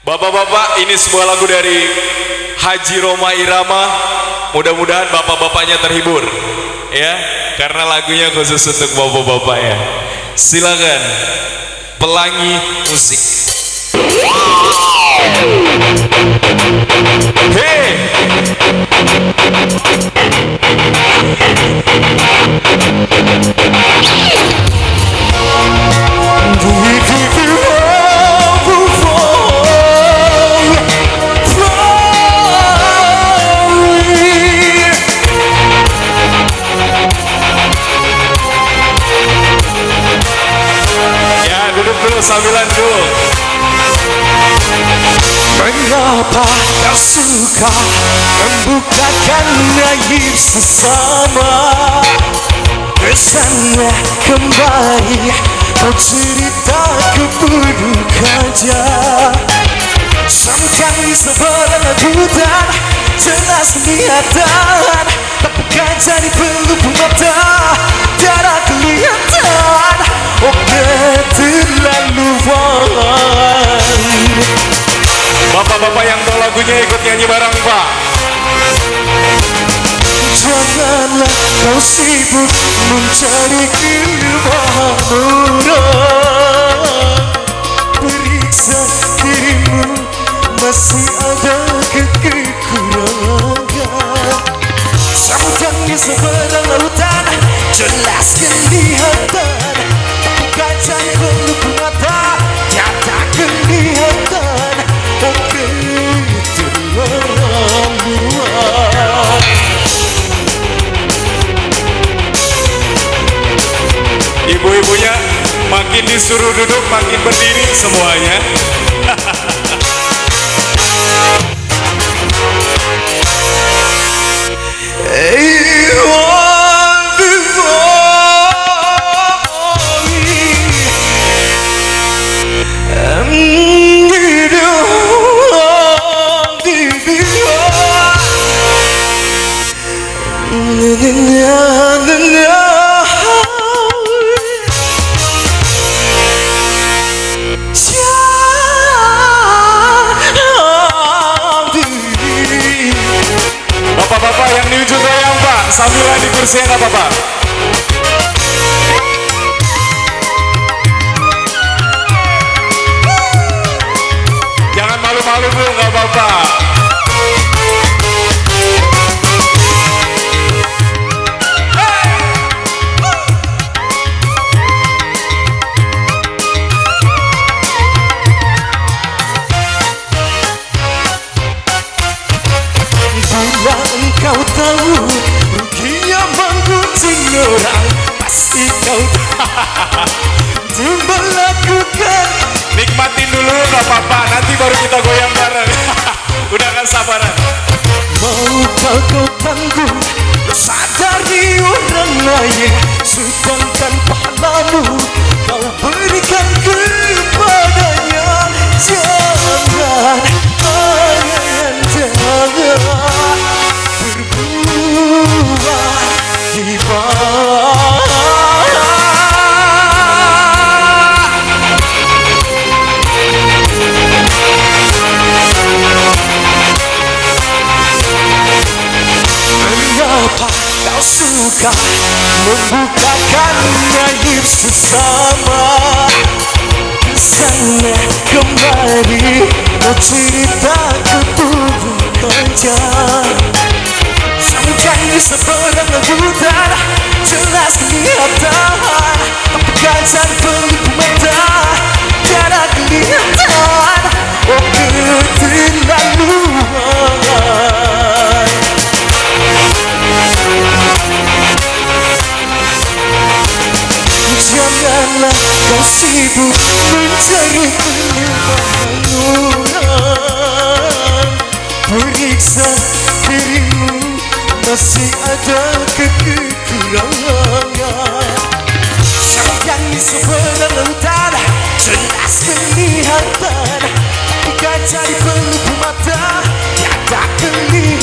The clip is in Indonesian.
Bapak-bapak, ini sebuah lagu dari Haji Roma Irama. Mudah-mudahan bapak-bapaknya terhibur ya, karena lagunya khusus untuk bapak-bapak ya. Silakan pelangi musik. Hey. Sambilan dulu. Mengapa kau suka membukakan aib sesama? Kesannya kembali kau cerita keburuk aja. Sampai seberang hutan jelas kelihatan, tapi kan jadi pelupuk mata tiada kelihatan. Oh keterlaluan. Bapak-bapak yang tahu lagunya ikut nyanyi bareng Pak. Janganlah kau sibuk mencari keilmuan orang. Periksa dirimu, masih ada kekurangan. Samudang di seberang lautan jelas kelihatan, bukan jadi pelupuk mata tiada kelihatan. Oh keterlaluan. Ibu-ibunya makin disuruh duduk makin berdiri semuanya. Bapak-bapak yang di ujung goyang Pak, sambilan di kursi nggak apa-apa. Jangan malu-malu Bu, nggak apa-apa. Bila engkau tahu ruginya menggunjing orang, pasti kau untuk melakukan. Nikmatin dulu nggak apa-apa, nanti baru kita goyang bareng. Udah kan sabaran. Maukah kau tanggung dosa dari orang lain, sedangkan pahalamu kau berikan kepadanya? Jangan, jangan berbuat hibah. Mengapa kau suka membukakan aib sesama? Kesannya kembali kau cerita keburuk aja. Sampai di seberang hutan jelas kelihatan, tapi kacan pelupuk mata tiada kelihatan. Oh keterlaluan. Janganlah kau sibuk mencari keilmuan orang. Periksa dirimu, masih ada kekurangan. Sampai di seberang lautan jelas kelihatan, bukan jadi pelupuk mata tiada kelihatan.